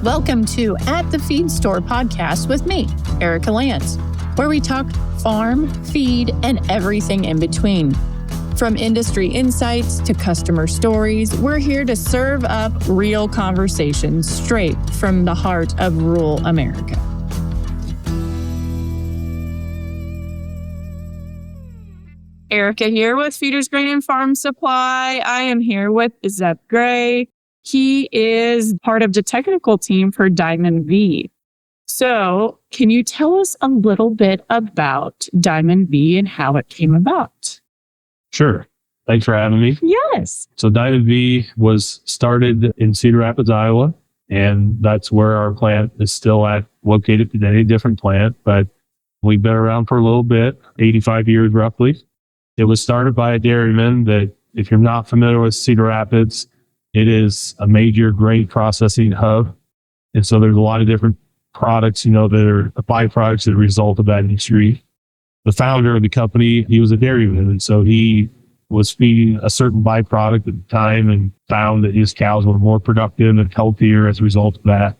Welcome to At the Feed Store podcast with me, Erica Lance, where we talk farm, feed, and everything in between. From industry insights to customer stories, we're here to serve up real conversations straight from the heart of rural America. Erica here with Feeders Grain and Farm Supply. I am here with Zeb Gray. He is part of the technical team for Diamond V. So can you tell us a little bit about Diamond V and how it came about? Sure. Thanks for having me. Yes. So Diamond V was started in Cedar Rapids, Iowa, and that's where our plant is still located today, different plant, but we've been around for a little bit, 85 years roughly. It was started by a dairyman that, if you're not familiar with Cedar Rapids, it is a major grain processing hub. And so there's a lot of different products, that are byproducts that result of that industry. The founder of the company, he was a dairyman. And so he was feeding a certain byproduct at the time and found that his cows were more productive and healthier as a result of that.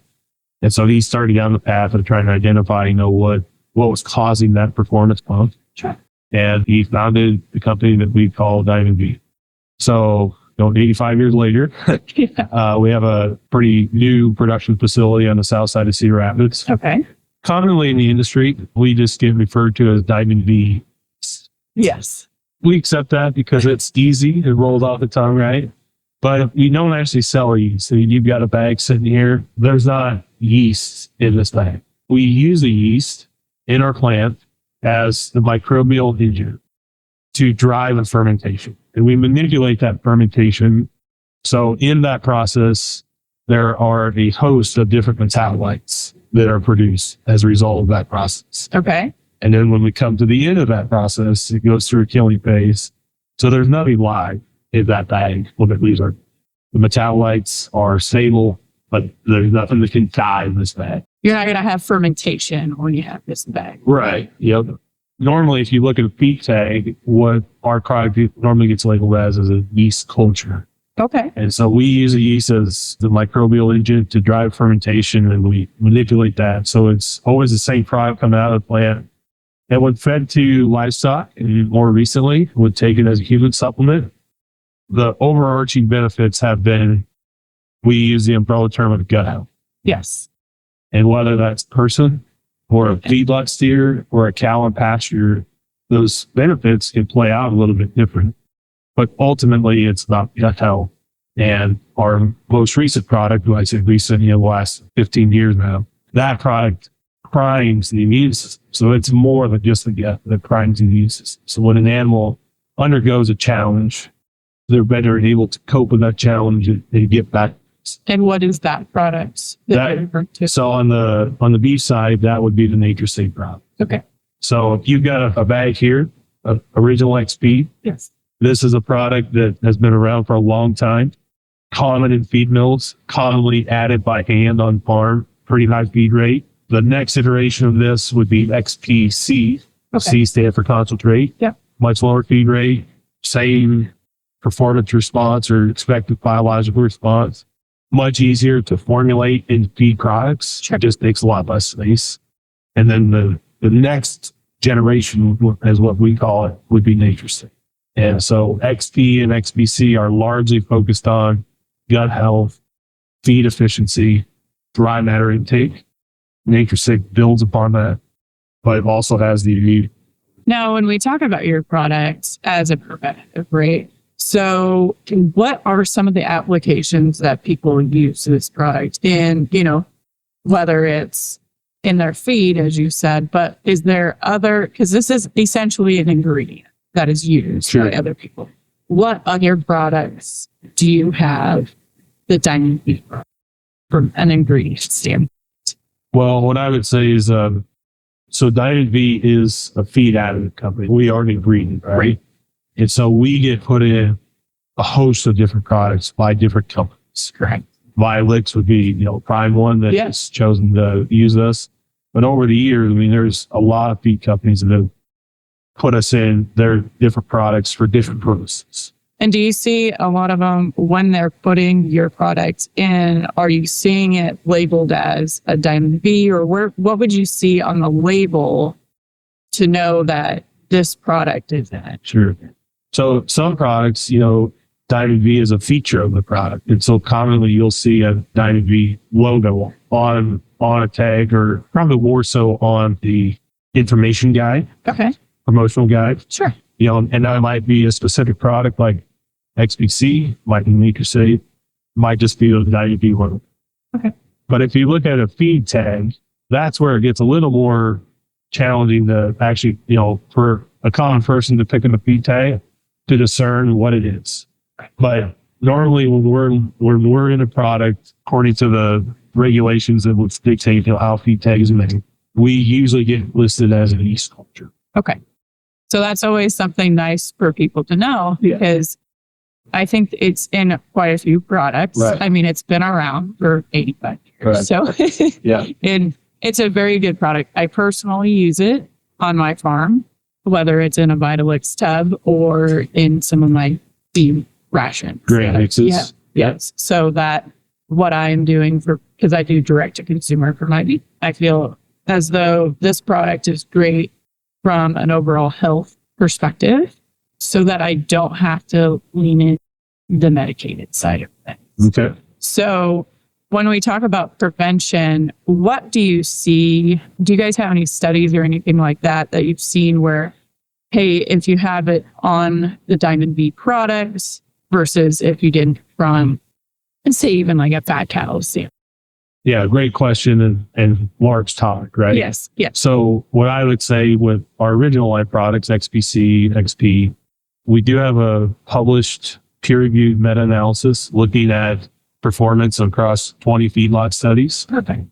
And so he started down the path of trying to identify, what was causing that performance bump. Sure. And he founded the company that we call Diamond V. So 85 years later, we have a pretty new production facility on the south side of Cedar Rapids. Okay. Commonly in the industry, we just get referred to as Diamond V. Yes. We accept that because it's easy. It rolls off the tongue, right? But you don't actually sell a yeast. So you've got a bag sitting here. There's not yeast in this bag. We use a yeast in our plant as the microbial engine to drive a fermentation. And we manipulate that fermentation. So in that process, there are a host of different metabolites that are produced as a result of that process. Okay. And then when we come to the end of that process, it goes through a killing phase. So there's nothing live in that bag when it leaves the metabolites are stable, but there's nothing that can die in this bag. You're not going to have fermentation when you have this bag. Right. Yep. Normally, if you look at a feed tag, what our product normally gets labeled as is a yeast culture. Okay. And so we use a yeast as the microbial engine to drive fermentation, and we manipulate that. So it's always the same product coming out of the plant. And when fed to livestock, and more recently, when taken as a human supplement, the overarching benefits have been, we use the umbrella term of gut health. Yes. And whether that's a person or a feedlot steer or a cow on pasture, those benefits can play out a little bit different. But ultimately, it's about gut health. And our most recent product, I say recent, the last 15 years now, that product primes the immune system. So it's more than just the gut that primes the immune system. So when an animal undergoes a challenge, they're better able to cope with that challenge and get back. And what is that product? So on the beef side, that would be the NatureSafe product. Okay. So if you've got a bag here, original XP, yes, this is a product that has been around for a long time. Common in feed mills, commonly added by hand on farm, pretty high feed rate. The next iteration of this would be XPC. Okay. C stands for concentrate. Yeah. Much lower feed rate, same performance response or expected biological response. Much easier to formulate in feed products. Sure. It just takes a lot less space. And then the next generation, as what we call it, would be NatureSafe. And so XP and XBC are largely focused on gut health, feed efficiency, dry matter intake. NatureSafe builds upon that, but it also has the immune. Now, when we talk about your product as a preventative, right? So what are some of the applications that people use this product in, whether it's in their feed, as you said, but is there other, because this is essentially an ingredient that is used Sure. by other people. What other products do you have the Diamond V from an ingredient standpoint? Well, what I would say is, so Diamond V is a feed additive company. We are an ingredient, right? And so we get put in a host of different products by different companies. Correct. Violix would be, prime one that has chosen to use us. But over the years, there's a lot of feed companies that have put us in their different products for different purposes. And do you see a lot of them when they're putting your product in? Are you seeing it labeled as a Diamond V, or what would you see on the label to know that this product is that? Sure. So some products, Diamond V is a feature of the product. And so commonly you'll see a Diamond V logo on a tag, or probably more so on the information guide, Okay, promotional guide. sure. And that might be a specific product like XBC, might be NatureSafe, might just be the Diamond V logo. Okay. But if you look at a feed tag, that's where it gets a little more challenging to actually, for a common person to pick up a feed tag to discern what it is. But normally when we're in a product, according to the regulations that would dictate how feed tags are made, we usually get listed as a yeast culture. Okay. So that's always something nice for people to know, because I think it's in quite a few products. Right. I mean, it's been around for 85 years. Right. So Yeah. and it's a very good product. I personally use it on my farm, whether it's in a Vitalix tub or in some of my feed rations. Great mixes. Yeah. Yes. So that what I am doing because I do direct to consumer for my beef, I feel as though this product is great from an overall health perspective, so that I don't have to lean in the medicated side of things. Okay. So when we talk about prevention, what do you see? Do you guys have any studies or anything like that you've seen where, hey, if you have it on the Diamond V products versus if you didn't from, say, even like a fat cattle sample? Yeah, great question and large topic, right? Yes. Yes. So what I would say with our original line products, XPC, XP, we do have a published peer-reviewed meta-analysis looking at performance across 20 feedlot studies. Perfect.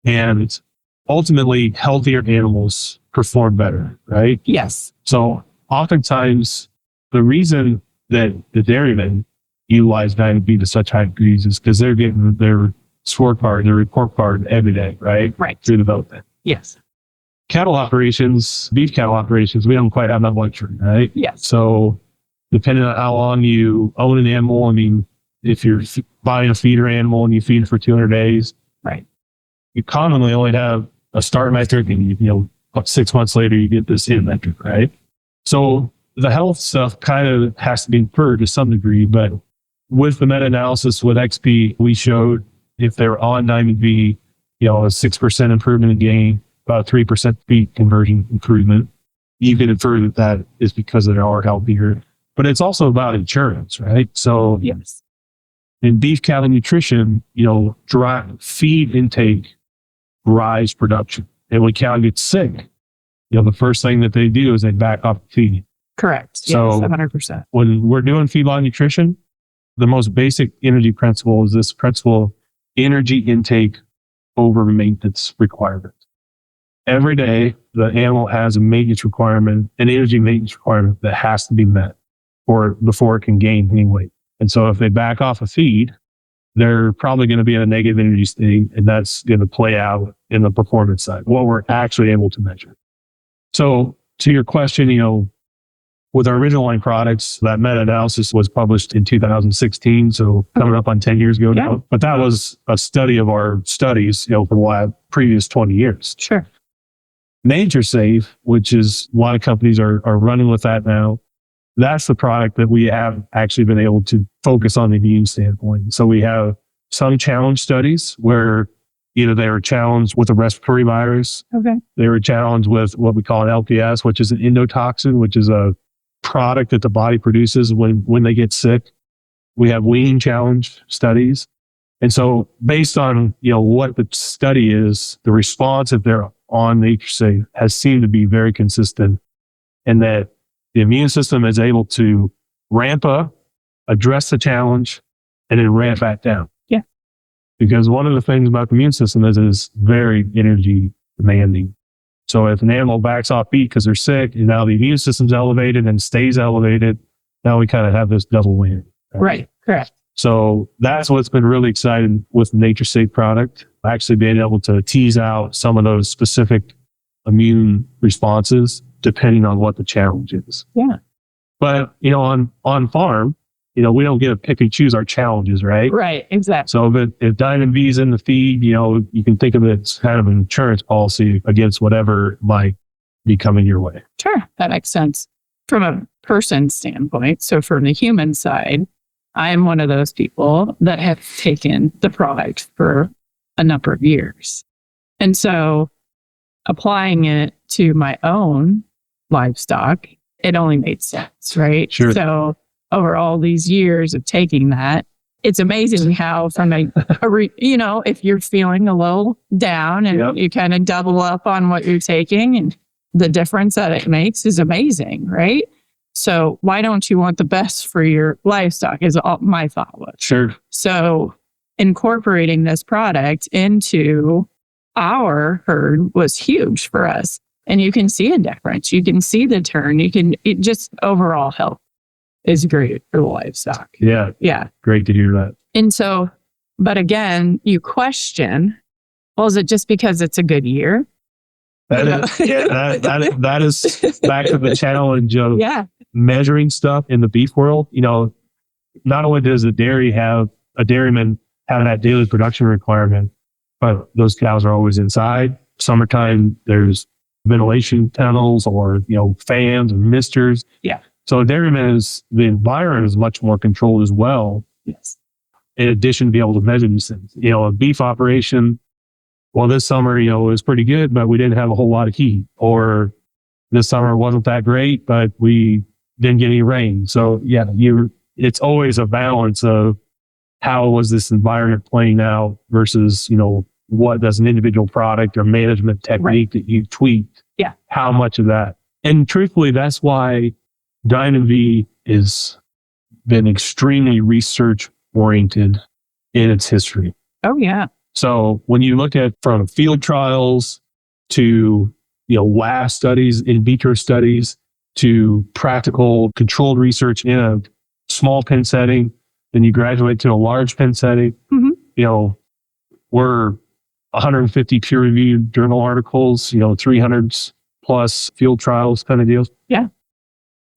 And ultimately, healthier animals perform better, right? Yes. So oftentimes, the reason that the dairymen utilize Diamond V to such high degrees is because they're getting their scorecard, their report card every day, right? Right. Through development. Yes. Cattle operations, beef cattle operations, we don't quite have that luxury, right? Yes. So depending on how long you own an animal, I mean, if you're buying a feeder animal and you feed it for 200 days, right, you commonly only have a start metric, and 6 months later you get this end metric, right? So the health stuff kind of has to be inferred to some degree, but with the meta-analysis with XP, we showed if they were on Diamond V, a 6% improvement in gain, about a 3% feed conversion improvement. You can infer that is because they are healthier, but it's also about insurance, right? So yes, in beef cattle nutrition, feed intake drives production. And when cattle get sick, the first thing that they do is they back off feeding. correct. So yes, 100%. when we're doing feedlot nutrition, the most basic energy principle is this principle: energy intake over maintenance requirement. Every day, the animal has a maintenance requirement, an energy maintenance requirement that has to be met before it can gain any weight. And so if they back off a feed, they're probably going to be in a negative energy state, and that's going to play out in the performance side, what we're actually able to measure. So to your question, with our original line products, that meta-analysis was published in 2016, so coming up on 10 years ago now. Yeah. But that was a study of our studies, for the previous 20 years. Sure. NatureSafe, which is a lot of companies are running with that now, that's the product that we have actually been able to focus on the immune standpoint. So we have some challenge studies where either they were challenged with a respiratory virus, Okay. they were challenged with what we call an LPS, which is an endotoxin, which is a product that the body produces when they get sick. We have weaning challenge studies. And so based on, what the study is, the response if they're on NatureSafe has seemed to be very consistent, and that the immune system is able to ramp up, address the challenge, and then ramp back down. Yeah. Because one of the things about the immune system is it is very energy demanding. So if an animal backs off feed because they're sick, and now the immune system's elevated and stays elevated, now we kind of have this double whammy. Right. Correct. So that's what's been really exciting with the NatureSafe product, actually being able to tease out some of those specific immune responses depending on what the challenge is. Yeah. But, on farm, we don't get to pick and choose our challenges, right? Right. Exactly. So if Diamond V is in the feed, you can think of it as kind of an insurance policy against whatever might be coming your way. Sure. That makes sense from a person standpoint. So from the human side, I am one of those people that have taken the product for a number of years. And so applying it to my own livestock, it only made sense, right? Sure. So over all these years of taking that, it's amazing how from if you're feeling a little down and you kind of double up on what you're taking, and the difference that it makes is amazing, right? So why don't you want the best for your livestock is all my thought was. Sure. So incorporating this product into our herd was huge for us. And you can see a difference. You can see the turn. It just overall health is great for the livestock. Yeah. Yeah. Great to hear that. And so, but again, you question, well, is it just because it's a good year? That is back to the challenge of measuring stuff in the beef world. Not only does a dairyman have that daily production requirement, but those cows are always inside. Summertime, there's ventilation tunnels or, fans or misters. Yeah. So a dairyman the environment is much more controlled as well. Yes. In addition to be able to measure these things. A beef operation, well, this summer, it was pretty good, but we didn't have a whole lot of heat. Or this summer wasn't that great, but we didn't get any rain. So it's always a balance of how was this environment playing out versus, what does an individual product or management technique that you tweaked? Yeah. How much of that? And truthfully, that's why Diamond V has been extremely research oriented in its history. Oh, yeah. So when you look at from field trials to, lab studies, in vitro studies, to practical controlled research in a small pen setting, then you graduate to a large pen setting, we're 150 peer-reviewed journal articles, 300 plus field trials kind of deals. Yeah.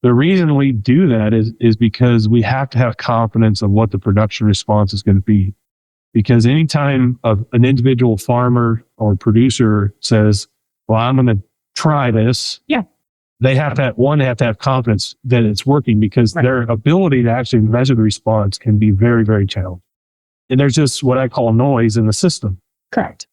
The reason we do that is because we have to have confidence of what the production response is going to be. Because anytime an individual farmer or producer says, well, I'm going to try this. Yeah. They have to have confidence that it's working because their ability to actually measure the response can be very, very challenging. And there's just what I call noise in the system. Correct.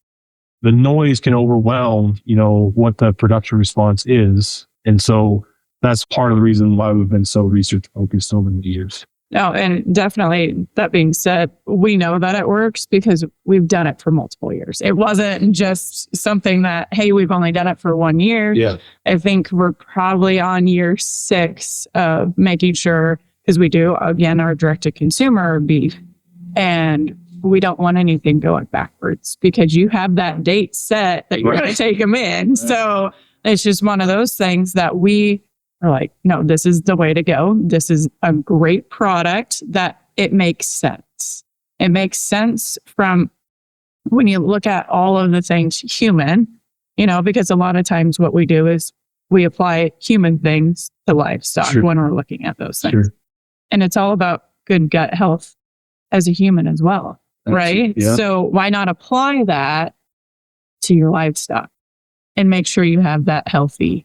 The noise can overwhelm, what the production response is. And so that's part of the reason why we've been so research focused over the years. No, and definitely, that being said, we know that it works because we've done it for multiple years. It wasn't just something that, hey, we've only done it for 1 year. Yeah. I think we're probably on year 6 of making sure, because we do, again, our direct-to-consumer beef, and we don't want anything going backwards because you have that date set that you're going to take them in. Right. So it's just one of those things that we are like, no, this is the way to go. This is a great product that it makes sense. It makes sense from when you look at all of the things human, because a lot of times what we do is we apply human things to livestock when we're looking at those things. Sure. And it's all about good gut health as a human as well. Right? Yeah. So why not apply that to your livestock and make sure you have that healthy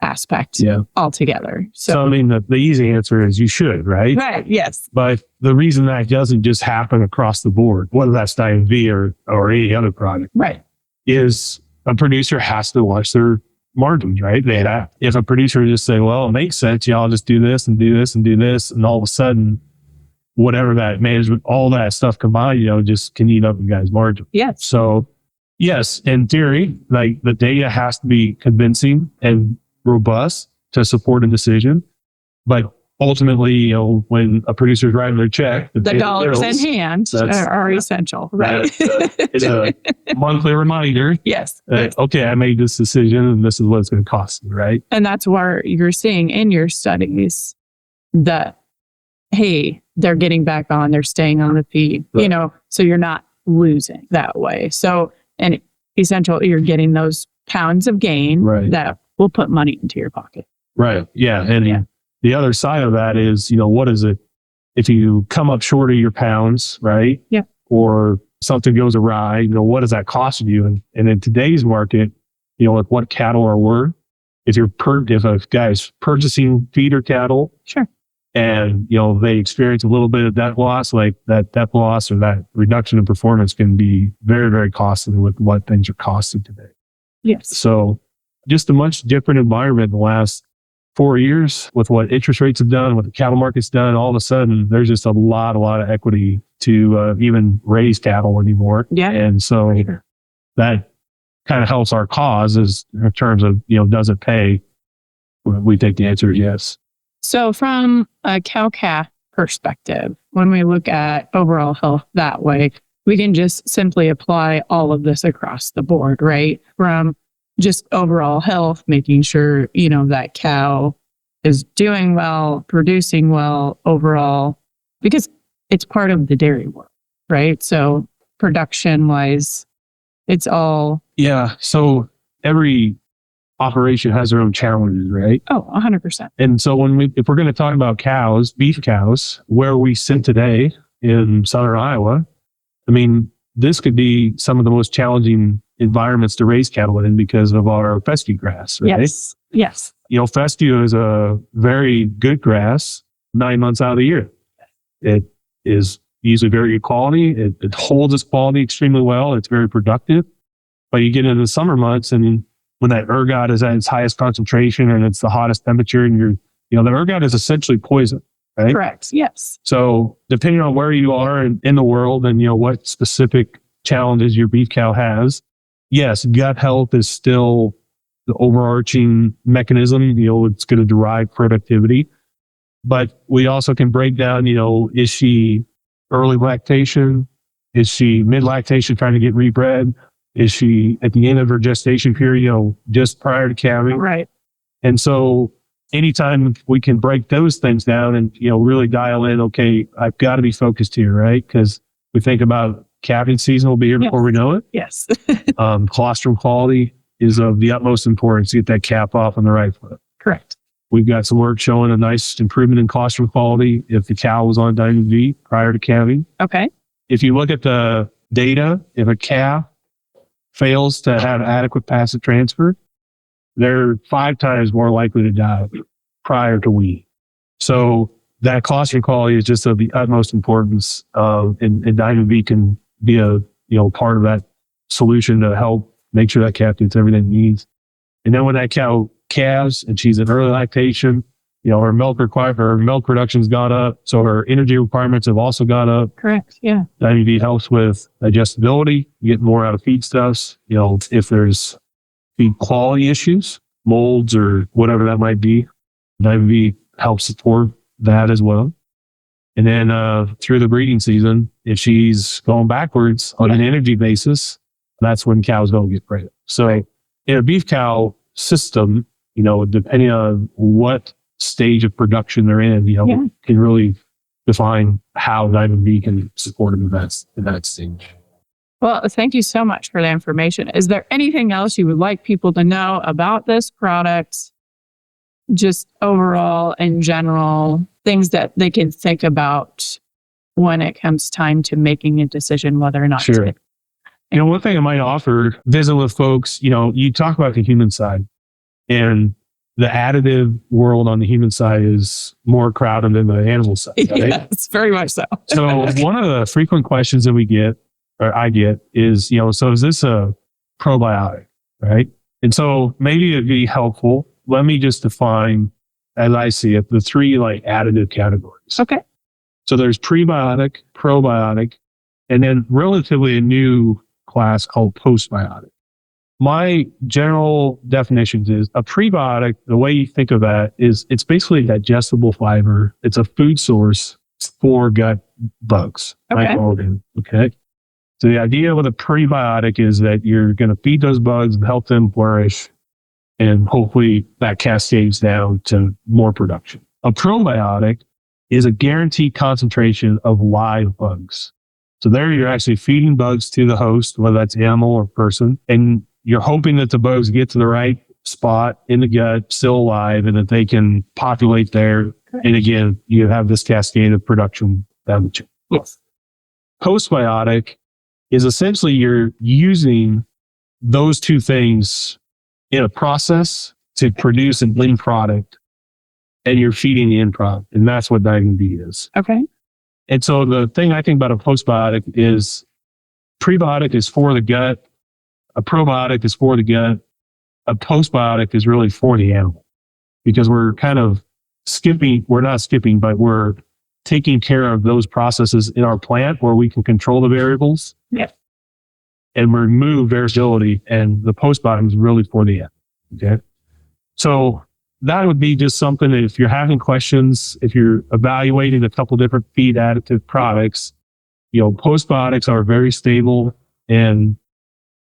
aspect altogether. So I mean, the easy answer is you should, right? Right. Yes. But the reason that doesn't just happen across the board, whether that's Diamond V or any other product, right, is a producer has to watch their margins, right? If a producer just say, well, it makes sense, I'll just do this and do this and do this, and all of a sudden, whatever that management, all that stuff combined, just can eat up the guy's margin. Yes. So, yes, in theory, like the data has to be convincing and robust to support a decision. But ultimately, when a producer's writing their check, the dollars in hand are essential, right? It's a monthly reminder. Yes. Okay, I made this decision and this is what it's going to cost me, right? And that's where you're seeing in your studies that, hey, they're getting back on, they're staying on the feed, so you're not losing that way. So, and essentially, you're getting those pounds of gain that will put money into your pocket. Right. Yeah. And the other side of that is, what is it? If you come up short of your pounds, right? Yeah. Or something goes awry, what does that cost you? And in today's market, with what cattle are worth, if a guy's purchasing feeder cattle, sure, and they experience a little bit of debt loss, like that debt loss or that reduction in performance can be very, very costly with what things are costing today. Yes. So just a much different environment in the last 4 years with what interest rates have done, what the cattle market's done. All of a sudden, there's just a lot of equity to even raise cattle anymore. Yeah. And so that kind of helps our cause in terms of, does it pay? We think the answer is yes. So from a cow-calf perspective, when we look at overall health that way, we can just simply apply all of this across the board, right? From just overall health, making sure, that cow is doing well, producing well overall, because it's part of the dairy world, right? So production wise, it's all. Yeah. So every operation has their own challenges, right? Oh, 100%. And so if we're going to talk about cows, beef cows, where we sit today in southern Iowa, I mean, this could be some of the most challenging environments to raise cattle in because of our fescue grass, right? Yes. Yes. Fescue is a very good grass 9 months out of the year. It is usually very good quality. It holds its quality extremely well. It's very productive. But you get into the summer months, and when that ergot is at its highest concentration and it's the hottest temperature, and the ergot is essentially poison, right? Correct. Yes. So depending on where you are in the world and, what specific challenges your beef cow has, yes, gut health is still the overarching mechanism. It's going to derive productivity. But we also can break down, is she early lactation? Is she mid-lactation trying to get rebred? Is she at the end of her gestation period, just prior to calving? Right. And so anytime we can break those things down and, really dial in, okay, I've got to be focused here, right? Because we think about calving season will be here before we know it. Yes. Colostrum quality is of the utmost importance to get that calf off on the right foot. Correct. We've got some work showing a nice improvement in colostrum quality if the cow was on Diamond V prior to calving. Okay. If you look at the data, if a calf fails to have adequate passive transfer, they're 5 times more likely to die prior to wean. So that colostrum quality is just of the utmost importance. And Diamond V can be a part of that solution to help make sure that calf gets everything it needs. And then when that cow calves and she's in early lactation, her milk production's gone up, so her energy requirements have also gone up. Correct. Yeah. Diamond V helps with digestibility, you get more out of feedstuffs. If there's feed quality issues, molds or whatever that might be, Diamond V helps support that as well. And then through the breeding season, if she's going backwards on an energy basis, that's when cows don't get pregnant. So in a beef cow system, depending on what stage of production they're in, can really define how Diamond V can support them in that stage. Well, thank you so much for the information. Is there anything else you would like people to know about this product? Just overall, in general, things that they can think about when it comes time to making a decision whether or not Sure. to. One thing I might offer, visit with folks, you talk about the human side, and the additive world on the human side is more crowded than the animal side. Right? Yes, very much so. So one of the frequent questions that I get is, so is this a probiotic, right? And so maybe it'd be helpful. Let me just define, as I see it, the 3 additive categories. Okay. So there's prebiotic, probiotic, and then relatively a new class called postbiotic. My general definitions is a prebiotic, the way you think of that is it's basically a digestible fiber. It's a food source for gut bugs, microorganisms. Okay. So the idea with a prebiotic is that you're going to feed those bugs and help them flourish, and hopefully that cascades down to more production. A probiotic is a guaranteed concentration of live bugs. So there you're actually feeding bugs to the host, whether that's animal or person, and you're hoping that the bugs get to the right spot in the gut, still alive, and that they can populate there And again, you have this cascade of production down the chain. Yes. Postbiotic is essentially you're using those two things in a process to produce an end product, and you're feeding the end product. And that's what vitamin D is. Okay. And so the thing I think about a postbiotic is prebiotic is for the gut. A probiotic is for the gut. A postbiotic is really for the animal, because we're kind of we're not skipping, but we're taking care of those processes in our plant where we can control the variables. Yeah. And remove variability. And the postbiotic is really for the animal. Okay. So that would be just something that if you're having questions, if you're evaluating a couple different feed additive products, postbiotics are very stable and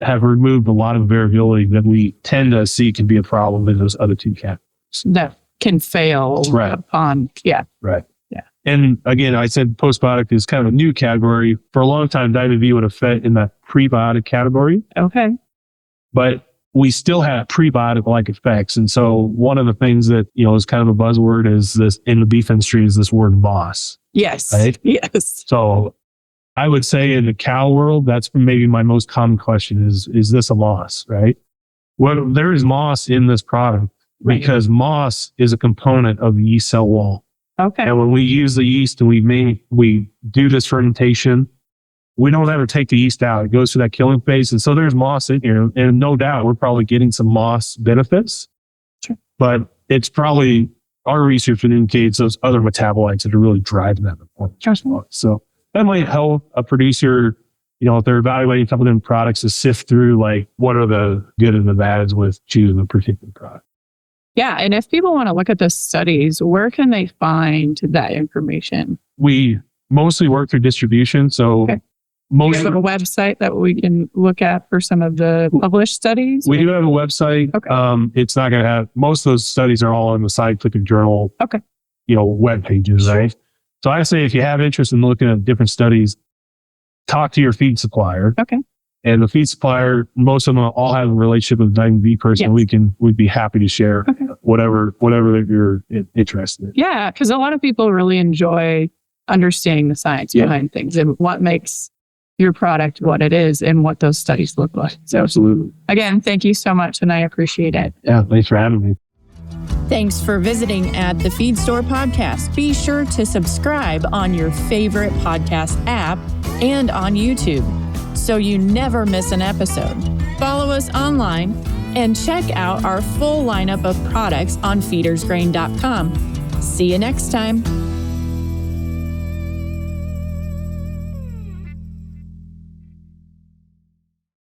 have removed a lot of variability that we tend to see can be a problem in those other two categories. That can fail upon, Right. Yeah. And again, I said postbiotic is kind of a new category. For a long time, vitamin V would have fit in that prebiotic category. Okay. But we still have prebiotic-like effects. And so one of the things that, is kind of a buzzword is this in the beef industry is this word moss. Yes. Right? Yes. So I would say in the cow world, that's maybe my most common question is this a moss, right? Well, there is moss in this product because moss is a component of the yeast cell wall. Okay. And when we use the yeast and we do this fermentation, we don't ever take the yeast out. It goes through that killing phase. And so there's moss in here. And no doubt we're probably getting some moss benefits. Sure. But it's probably, our research indicates those other metabolites that are really driving that point. Sure. So that might help a producer, if they're evaluating a couple of different products, to sift through like what are the good and the bads with choosing a particular product. Yeah. And if people want to look at the studies, where can they find that information? We mostly work through distribution. So do you have a website that we can look at for some of the published studies? We do have a website. Okay. It's not going to have, most of those studies are all on the scientific journal, okay, web pages, right? So I say if you have interest in looking at different studies, talk to your feed supplier. Okay. And the feed supplier, most of them all have a relationship with a vitamin V person. Yes. We'd be happy to share whatever you're interested in. Yeah, because a lot of people really enjoy understanding the science behind things and what makes your product what it is and what those studies look like. So absolutely. Again, thank you so much and I appreciate it. Yeah, thanks for having me. Thanks for visiting at the Feed Store Podcast. Be sure to subscribe on your favorite podcast app and on YouTube so you never miss an episode. Follow us online and check out our full lineup of products on feedersgrain.com. See you next time.